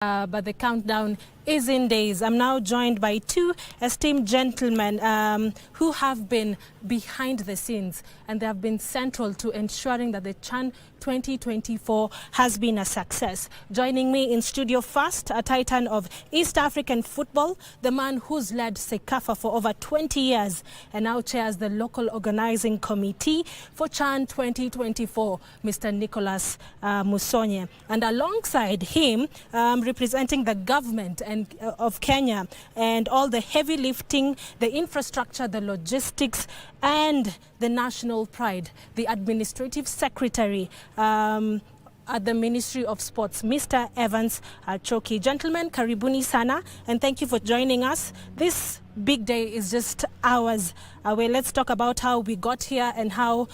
But the countdown is in days. I'm now joined by two esteemed gentlemen who have been behind the scenes, and they have been central to ensuring that the CHAN 2024 has been a success. Joining me in studio first, a titan of East African football, the man who's led CECAFA for over 20 years and now chairs the local organizing committee for CHAN 2024, Mr. Nicholas Musonye. And alongside him, representing the government and of Kenya and all the heavy lifting, the infrastructure, the logistics, and the national pride, the administrative secretary at the Ministry of Sports, Mr. Evans Choki. Gentlemen, karibuni sana, and thank you for joining us. This big day is just hours away. Let's talk about how we got here and how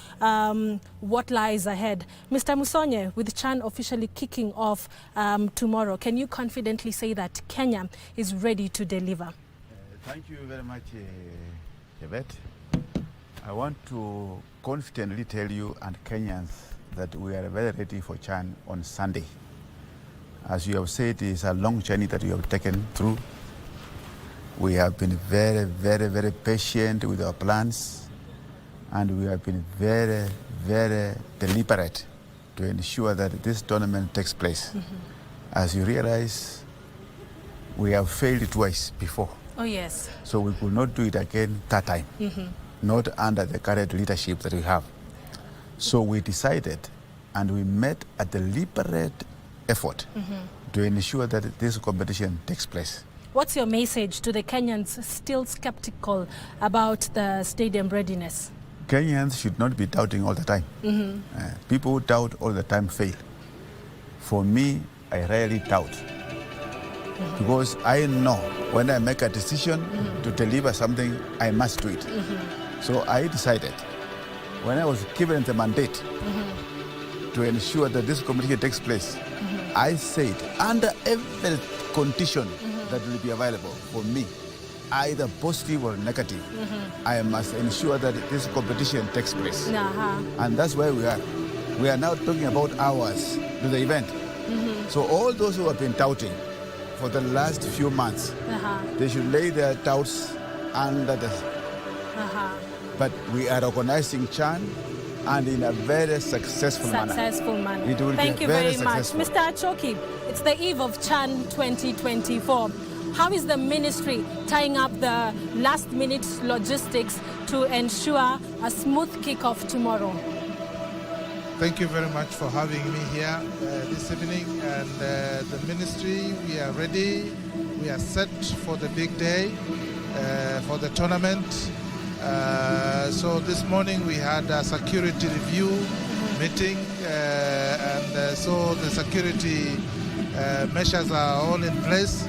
what lies ahead. Mr. Musonye, with CHAN officially kicking off tomorrow, can you confidently say that Kenya is ready to deliver? Thank you very much, Yvette. I want to confidently tell you and Kenyans that we are very ready for CHAN on Sunday. As you have said, it's a long journey that we have taken through. We have been very, very, very patient with our plans, and we have been very, very deliberate to ensure that this tournament takes place. As you realize, we have failed twice before. Oh, yes. So we could not do it again that time, not under the current leadership that we have. So we decided, and we made a deliberate effort to ensure that this competition takes place. What's your message to the Kenyans still skeptical about the stadium readiness? Kenyans should not be doubting all the time. People who doubt all the time fail. For me, I rarely doubt. Because I know when I make a decision to deliver something, I must do it. So I decided, when I was given the mandate to ensure that this competition takes place, I said, under every condition that will be available for me, either positive or negative, I must ensure that this competition takes place. And that's where we are. We are now talking about hours to the event. So all those who have been doubting for the last few months, they should lay their doubts under the... But we are organizing CHAN, and in a very successful manner. It will Thank be you very much. successful. Mr. Choki, it's the eve of CHAN 2024. How is the ministry tying up the last-minute logistics to ensure a smooth kickoff tomorrow? Thank you very much for having me here this evening. And the ministry, we are ready. We are set for the big day, for the tournament. So this morning we had a security review meeting, and so the security measures are all in place.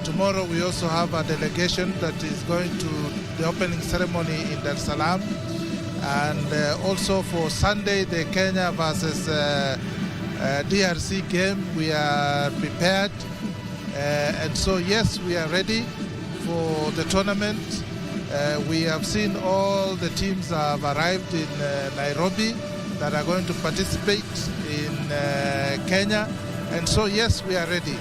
Tomorrow we also have a delegation that is going to the opening ceremony in Dar es Salaam. And also for Sunday, the Kenya versus DRC game, we are prepared. And so, yes, we are ready for the tournament. We have seen all the teams have arrived in Nairobi that are going to participate in Kenya. And so, yes, we are ready.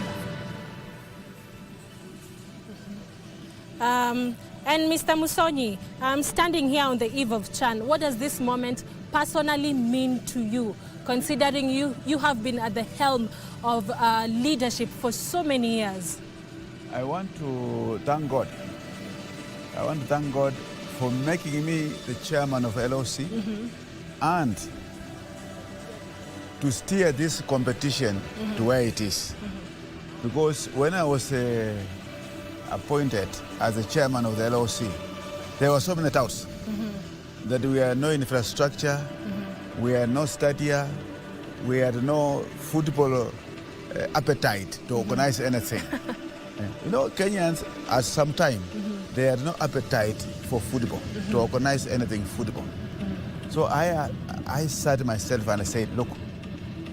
And Mr. Musonye, standing here on the eve of CHAN, what does this moment personally mean to you, considering you have been at the helm of leadership for so many years? I want to thank God. I want to thank God for making me the chairman of LOC and to steer this competition to where it is. Because when I was appointed as the chairman of the LOC, there were so many doubts that we had no infrastructure, we had no stadia, we had no football appetite to organize anything. You know, Kenyans at some time, they had no appetite for football, to organize anything football. So I sat myself and I said, look,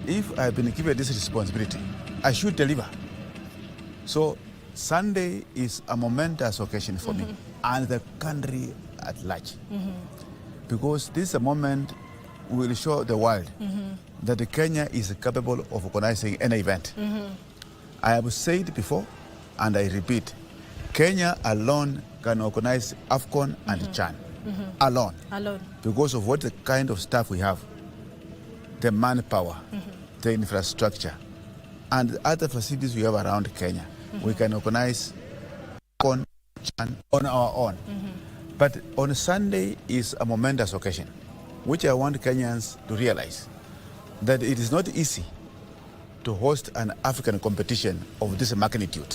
if I've been given this responsibility, I should deliver. So Sunday is a momentous occasion for me and the country at large. Because this is a moment we will show the world that Kenya is capable of organizing any event. I have said before, and I repeat, Kenya alone can organize AFCON and CHAN. Alone. Because of what the kind of staff we have, the manpower, the infrastructure, and the other facilities we have around Kenya. We can organize AFCON, CHAN on our own. But on Sunday is a momentous occasion, which I want Kenyans to realize that it is not easy to host an African competition of this magnitude.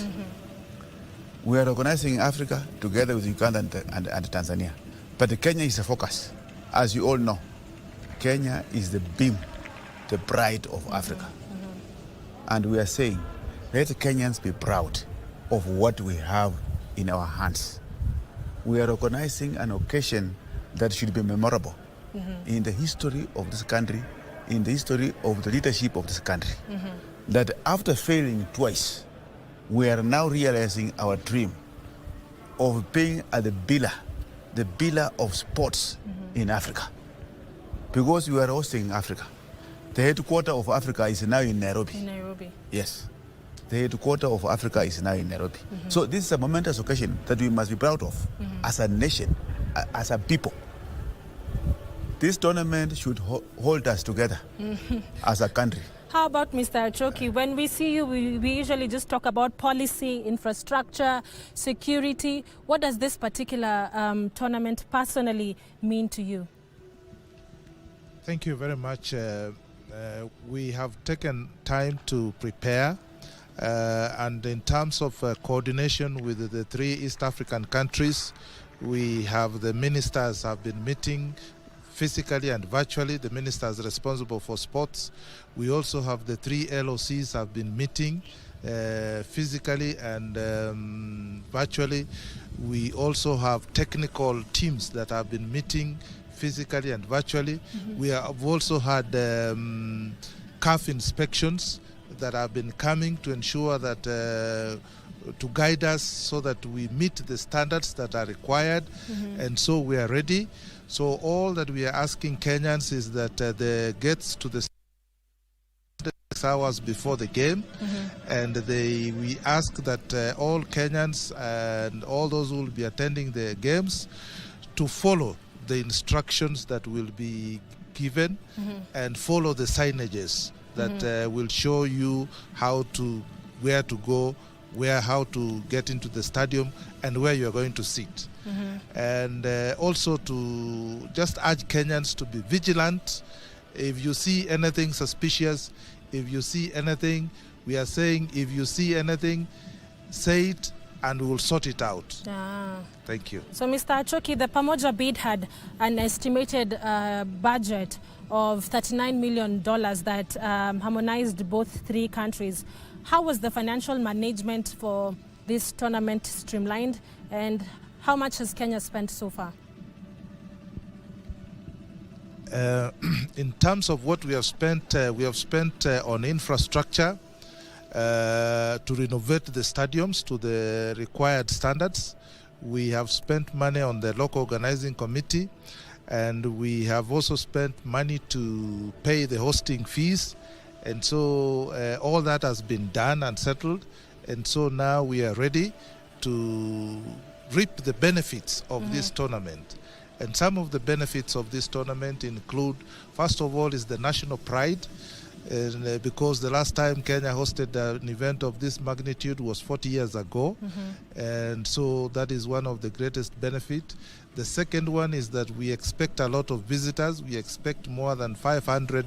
We are organizing Africa together with Uganda and Tanzania. But Kenya is a focus. As you all know, Kenya is the beam, the pride of Africa. And we are saying, let Kenyans be proud of what we have in our hands. We are organizing an occasion that should be memorable in the history of this country, in the history of the leadership of this country. That after failing twice, we are now realizing our dream of being at the pillar of sports in Africa. Because we are hosting Africa. The headquarters of Africa is now in Nairobi. In Nairobi. Yes. The headquarters of Africa is now in Nairobi. So this is a momentous occasion that we must be proud of as a nation, as a people. This tournament should hold us together as a country. How about Mr. Achoki? When we see you, we usually just talk about policy, infrastructure, security. What does this particular tournament personally mean to you? Thank you very much. We have taken time to prepare. And in terms of coordination with the 3 East African countries, we have the ministers have been meeting physically and virtually, the ministers responsible for sports. We also have the 3 LOCs have been meeting physically and virtually. We also have technical teams that have been meeting physically and virtually. We have also had CAF inspections that have been coming to ensure that to guide us so that we meet the standards that are required, and so we are ready. So all that we are asking Kenyans is that they get to the 6 hours before the game, and we ask that all Kenyans and all those who will be attending the games to follow the instructions that will be given and follow the signages that will show you where to go, how to get into the stadium, and where you are going to sit. And also to just urge Kenyans to be vigilant. If you see anything suspicious, if you see anything, we are saying if you see anything, say it and we will sort it out. Thank you. So Mr. Achoki, the Pamoja bid had an estimated budget of $39 million that harmonized both 3 countries. How was the financial management for this tournament streamlined, and how much has Kenya spent so far? In terms of what we have spent on infrastructure to renovate the stadiums to the required standards. We have spent money on the local organizing committee, and we have also spent money to pay the hosting fees. And so all that has been done and settled. And so now we are ready to reap the benefits of this tournament. And some of the benefits of this tournament include, first of all, is the national pride. And, because the last time Kenya hosted an event of this magnitude was 40 years ago. And so that is one of the greatest benefits. The second one is that we expect a lot of visitors. We expect more than 500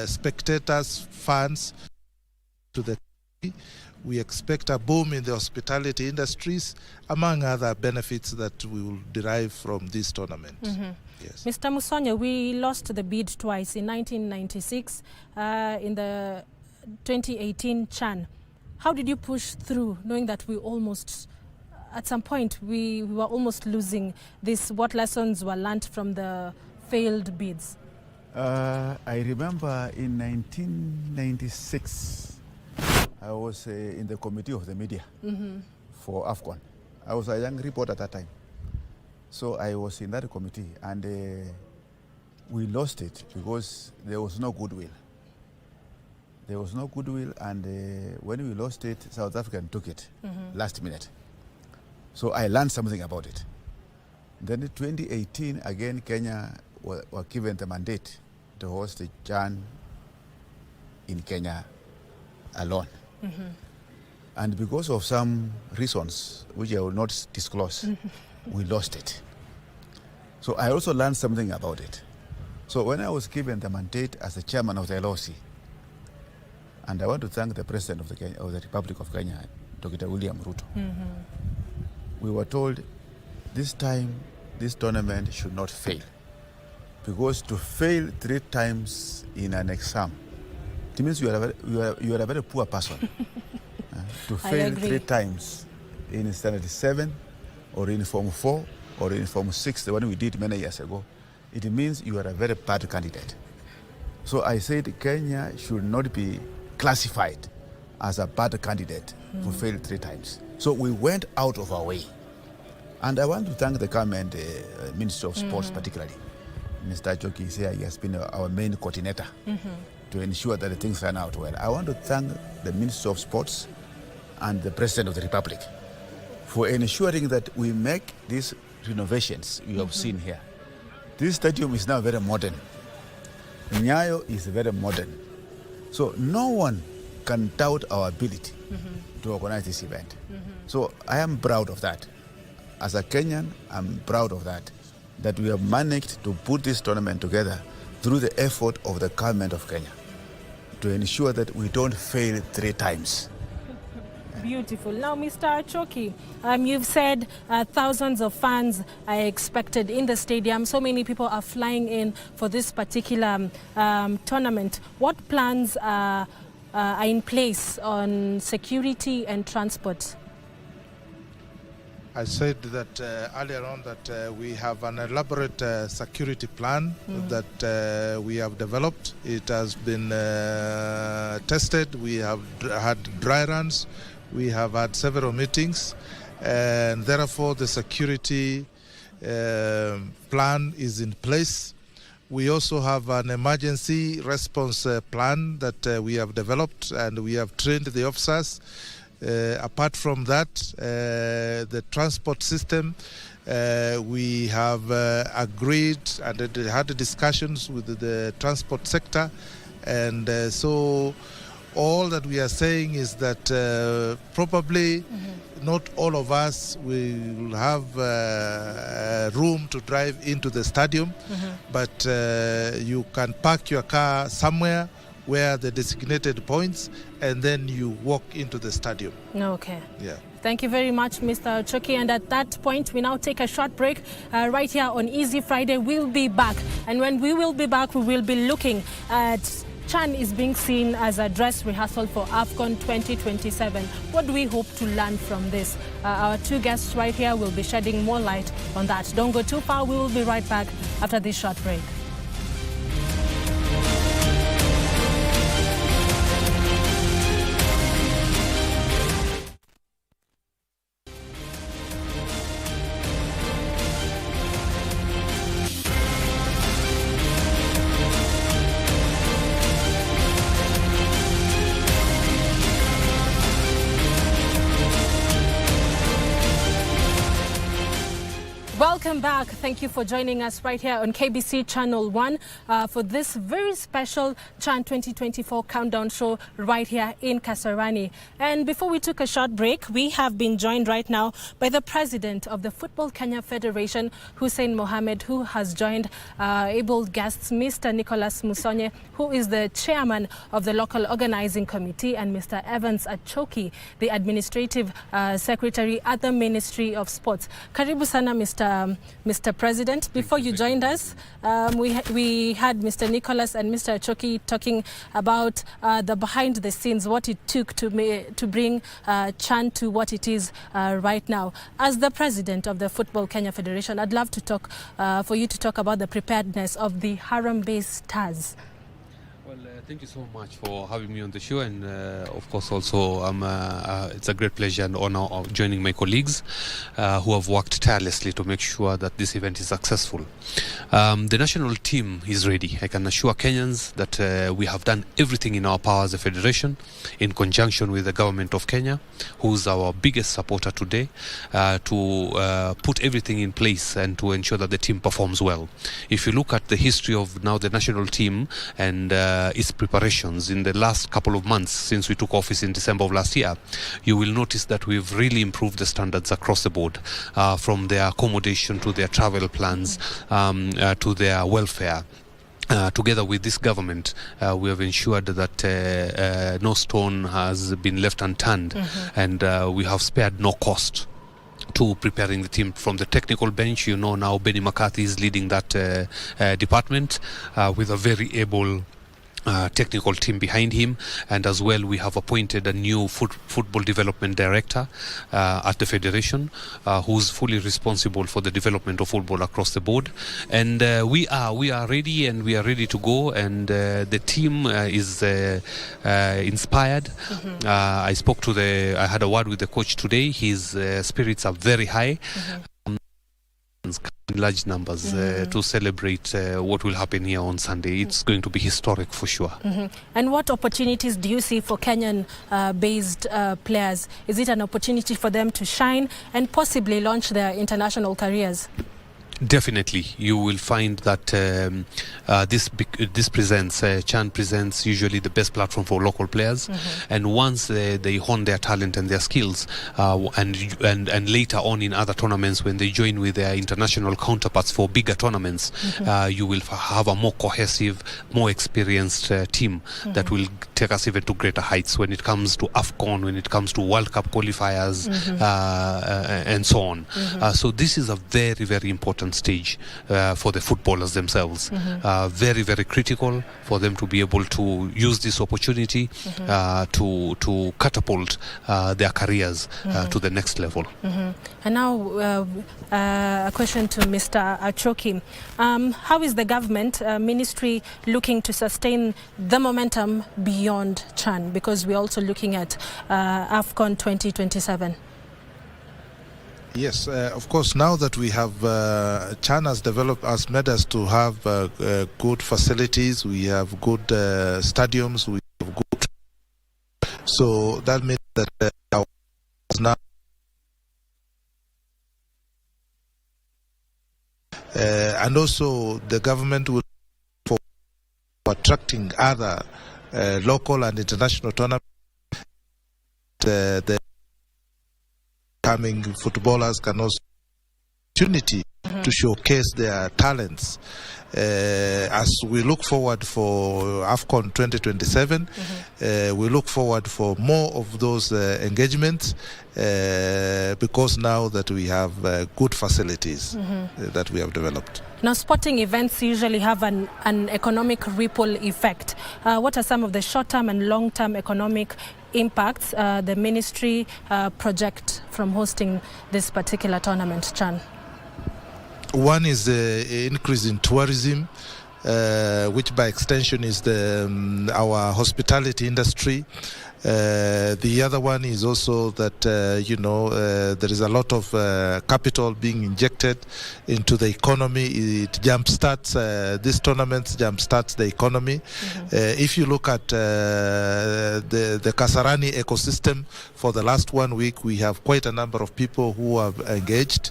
spectators, fans to the country. We expect a boom in the hospitality industries, among other benefits that we will derive from this tournament. Yes. Mr. Musonye, we lost the bid twice, in 1996, in the 2018 CHAN. How did you push through, knowing that we almost, at some point, we were almost losing this? What lessons were learned from the failed bids? I remember in 1996, I was in the committee of the media for AFCON. I was a young reporter at that time. So I was in that committee, and we lost it because there was no goodwill. There was no goodwill, and when we lost it, South Africa took it last minute. So I learned something about it. Then in 2018, again, Kenya were given the mandate to host the CHAN in Kenya alone. And because of some reasons, which I will not disclose, we lost it. So I also learned something about it. So when I was given the mandate as the chairman of the LOC, and I want to thank the President of the Republic of Kenya, Dr. William Ruto, we were told this time this tournament should not fail. Because to fail 3 times in an exam, it means you are a very poor person. To fail 3 times in Standard 7 or in Form 4 or in Form 6, the one we did many years ago, it means you are a very bad candidate. So I said Kenya should not be classified as a bad candidate for failed 3 times. So we went out of our way. And I want to thank the government, Minister of Sports particularly. Mr. Choki is here, he has been our main coordinator to ensure that the things turn out well. I want to thank the Minister of Sports and the President of the Republic for ensuring that we make these renovations you have seen here. This stadium is now very modern. Nyayo is very modern. So no one can doubt our ability to organize this event. So I am proud of that. As a Kenyan, I'm proud of that we have managed to put this tournament together through the effort of the government of Kenya to ensure that we don't fail 3 times. Beautiful. Now, Mr. Choki, you've said thousands of fans are expected in the stadium. So many people are flying in for this particular tournament. What plans are in place on security and transport? I said that earlier on that we have an elaborate security plan that we have developed. It has been tested. We have had dry runs. We have had several meetings, and therefore the security plan is in place. We also have an emergency response plan that we have developed, and we have trained the officers. Apart from that, the transport system, we have agreed and had discussions with the transport sector, and so all that we are saying is that probably not all of us will have room to drive into the stadium, but you can park your car somewhere where the designated points, and then you walk into the stadium. Okay. Yeah. Thank you very much, Mr. Choki. And at that point, we now take a short break right here on Easy Friday. We'll be back. And when we will be back, we will be looking at CHAN is being seen as a dress rehearsal for AFCON 2027. What do we hope to learn from this? Our 2 guests right here will be shedding more light on that. Don't go too far. We will be right back after this short break. Welcome back. Thank you for joining us right here on KBC Channel 1 for this very special CHAN 2024 countdown show right here in Kasarani. And before we took a short break, we have been joined right now by the president of the Football Kenya Federation, Hussein Mohamed, who has joined able guests, Mr. Nicholas Musonye, who is the chairman of the local organizing committee, and Mr. Evans Achoki, the administrative secretary at the Ministry of Sports. Karibu sana, Mr. President. Before you joined us, we had Mr. Nicholas and Mr. Achoki talking about the behind the scenes, what it took to bring CHAN to what it is right now. As the president of the Football Kenya Federation, I'd love to talk for you to talk about the preparedness of the Harambee Stars. Well, Thank you so much for having me on the show, and of course also it's a great pleasure and honor of joining my colleagues who have worked tirelessly to make sure that this event is successful. The national team is ready. I can assure Kenyans that we have done everything in our power as a federation, in conjunction with the government of Kenya, who's our biggest supporter today, to put everything in place and to ensure that the team performs well. If you look at the history of now the national team and its preparations in the last couple of months since we took office in December of last year, you will notice that we've really improved the standards across the board, from their accommodation to their travel plans, to their welfare. Together with this government, we have ensured that no stone has been left unturned, and we have spared no cost to preparing the team from the technical bench. You know, now Benny McCarthy is leading that department with a very able technical team behind him, and as well we have appointed a new football development director at the federation, who's fully responsible for the development of football across the board. And we are ready, and we are ready to go, and the team is inspired. I had a word with the coach today. His spirits are very high. In large numbers to celebrate what will happen here on Sunday. It's going to be historic for sure. And what opportunities do you see for Kenyan based players? Is it an opportunity for them to shine and possibly launch their international careers? Definitely, you will find that this presents Chan presents usually the best platform for local players, and once they hone their talent and their skills, and later on in other tournaments when they join with their international counterparts for bigger tournaments, you will have a more cohesive, more experienced team that will take us even to greater heights when it comes to AFCON, when it comes to World Cup qualifiers, and so on. So this is a very, very important stage for the footballers themselves. Very, very critical for them to be able to use this opportunity to catapult their careers to the next level. And now a question to Mr. Achoki. How is the government ministry looking to sustain the momentum beyond Chan, because we're also looking at AFCON 2027? Yes, of course, now that we have Chan has made us to have good facilities, we have good stadiums, we have good, so that means that our now and also the government will for attracting other local and international tournaments. The coming footballers can also opportunity to showcase their talents. As we look forward for AFCON 2027, we look forward for more of those engagements, because now that we have good facilities that we have developed. Now, sporting events usually have an economic ripple effect. What are some of the short-term and long-term economic impacts the ministry project from hosting this particular tournament, Chan? One is the increase in tourism, which by extension is our hospitality industry. The other one is also that, there is a lot of capital being injected into the economy. It jumpstarts, this tournament jumpstarts the economy. If you look at the Kasarani ecosystem, for the last 1 week, we have quite a number of people who have engaged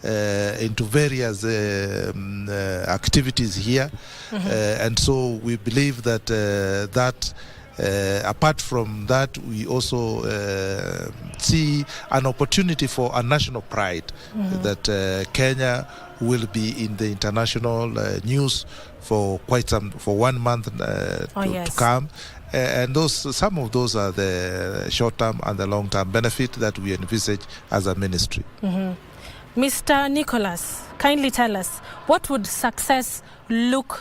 into various activities here. And so we believe that apart from that, we also see an opportunity for a national pride, that Kenya will be in the international news for 1 month to come. And some of those are the short-term and the long-term benefit that we envisage as a ministry. Mr. Nicholas, kindly tell us, what would success look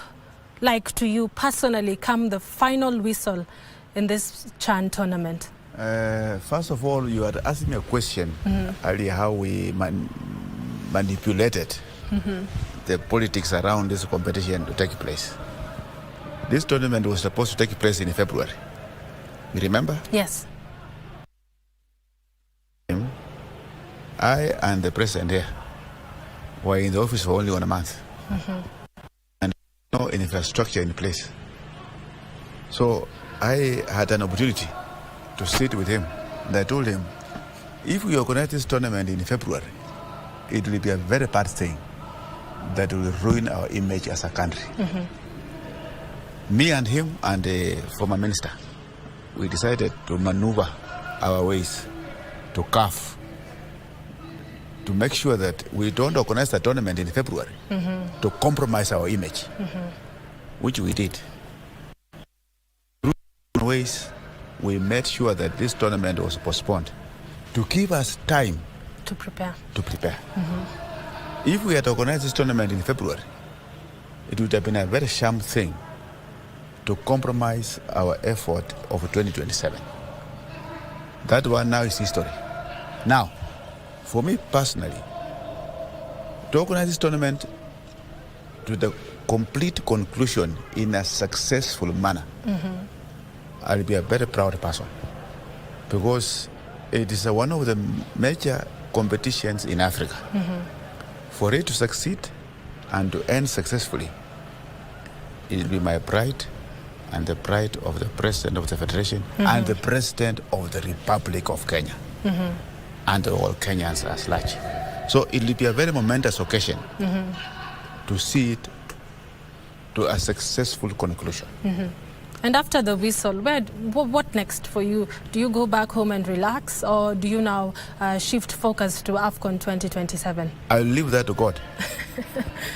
like to you personally come the final whistle in this Chan tournament? First of all, you had asked me a question earlier, how we manipulated the politics around this competition to take place. This tournament was supposed to take place in February. You remember? Yes. I and the president here were in the office for only 1 month. And no infrastructure in place. So I had an opportunity to sit with him. And I told him, if we organize this tournament in February, it will be a very bad thing that will ruin our image as a country. Me and him and the former minister, we decided to maneuver our ways to CAF to make sure that we don't organize the tournament in February to compromise our image, which we did. Through ways, we made sure that this tournament was postponed to give us time to prepare. If we had organized this tournament in February, it would have been a very sham thing to compromise our effort of 2027. That one now is history. Now, for me personally, to organize this tournament to the complete conclusion in a successful manner, I'll be a very proud person, because it is one of the major competitions in Africa. For it to succeed and to end successfully, it will be my pride and the pride of the President of the Federation and the President of the Republic of Kenya and all Kenyans as large. So it will be a very momentous occasion to see it to a successful conclusion. And after the whistle, what next for you? Do you go back home and relax, or do you now shift focus to AFCON 2027? I'll leave that to God.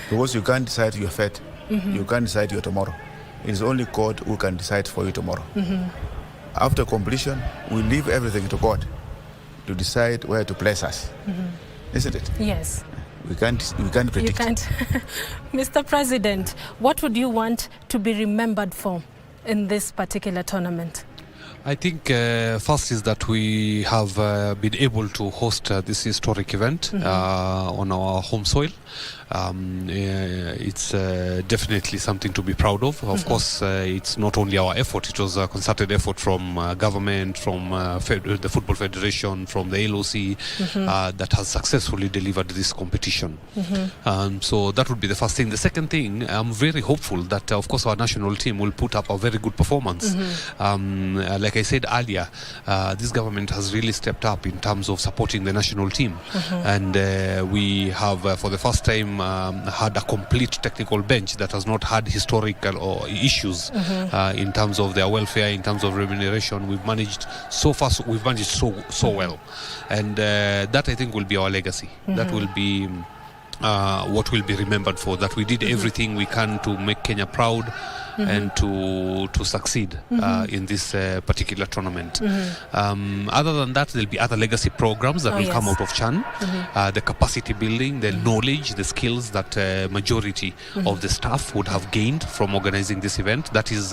Because you can't decide your fate. You can't decide your tomorrow. It is only God who can decide for you tomorrow. After completion, we leave everything to God to decide where to place us. Isn't it? Yes. We can't predict. You can't. Mr. President, what would you want to be remembered for in this particular tournament? I think first is that we have been able to host this historic event on our home soil. It's definitely something to be proud of. Of course, it's not only our effort, it was a concerted effort from government, from the Football Federation, from the LOC that has successfully delivered this competition. So that would be the first thing. The second thing, I'm very hopeful that, of course, our national team will put up a very good performance. Like I said earlier, this government has really stepped up in terms of supporting the national team. And we have, for the first time, had a complete technical bench that has not had historical or issues in terms of their welfare, in terms of remuneration. We've managed so well, and that I think will be our legacy. That will be what will be remembered for. That we did everything we can to make Kenya proud and to succeed in this particular tournament. Other than that, there'll be other legacy programs that will come out of CHAN. The capacity building, the knowledge, the skills that majority of the staff would have gained from organizing this event. That is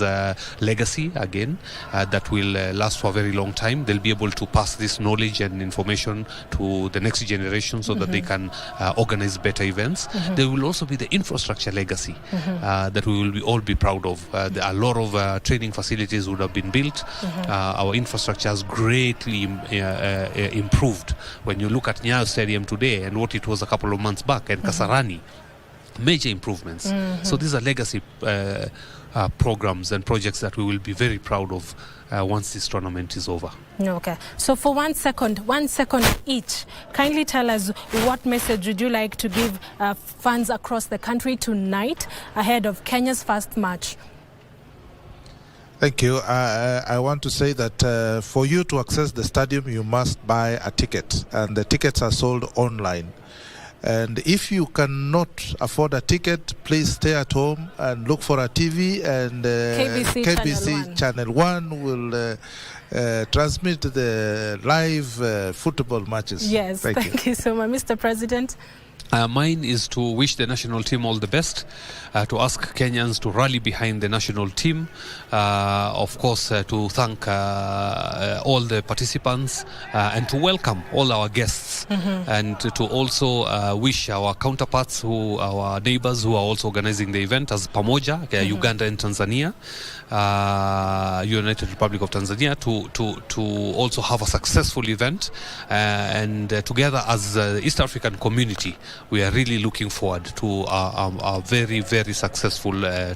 legacy, again, that will last for a very long time. They'll be able to pass this knowledge and information to the next generation so that they can organize better events. There will also be the infrastructure legacy that we will all be proud of. A lot of training facilities would have been built. Our infrastructure has greatly improved. When you look at Nyayo Stadium today and what it was a couple of months back, and Kasarani, major improvements. So these are legacy programs and projects that we will be very proud of once this tournament is over. Okay. So for 1 second each, kindly tell us what message would you like to give fans across the country tonight ahead of Kenya's first match? Thank you. I want to say that for you to access the stadium, you must buy a ticket, and the tickets are sold online. And if you cannot afford a ticket, please stay at home and look for a TV, and KBC Channel 1 will transmit the live football matches. Yes, thank you so much, Mr. President. Mine is to wish the national team all the best, to ask Kenyans to rally behind the national team, of course to thank all the participants and to welcome all our guests, and to also wish our counterparts, our neighbors who are also organizing the event as Pamoja, Uganda and Tanzania, United Republic of Tanzania, to also have a successful event, and together as the East African community, we are really looking forward to a very, very successful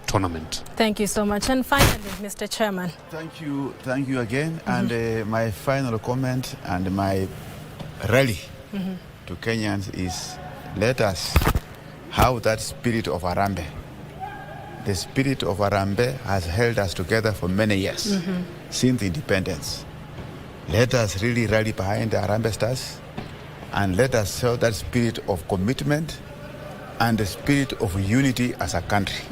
tournament. Thank you so much. And finally, Mr. Chairman. Thank you again. And my final comment and my rally to Kenyans is, let us have that spirit of Harambee. The spirit of Harambee has held us together for many years, since independence. Let us really rally behind the Harambee Stars, and let us show that spirit of commitment and the spirit of unity as a country.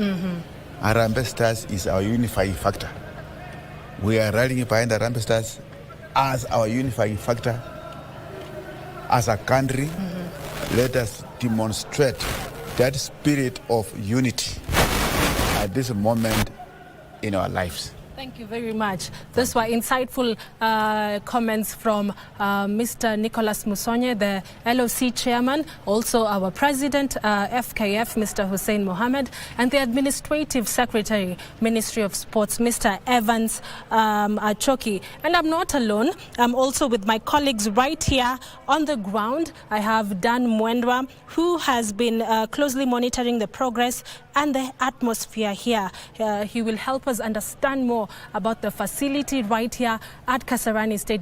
Harambee Stars is our unifying factor. We are rallying behind the Harambee Stars as our unifying factor as a country. Let us demonstrate that spirit of unity at this moment in our lives. Thank you very much. Those were insightful comments from Mr. Nicholas Musonye, the LOC chairman, also our president, FKF, Mr. Hussein Mohammed, and the administrative secretary, Ministry of Sports, Mr. Evans Achoki. And I'm not alone. I'm also with my colleagues right here on the ground. I have Dan Mwendwa, who has been closely monitoring the progress and the atmosphere here. He will help us understand more about the facility right here at Kasarani Stadium.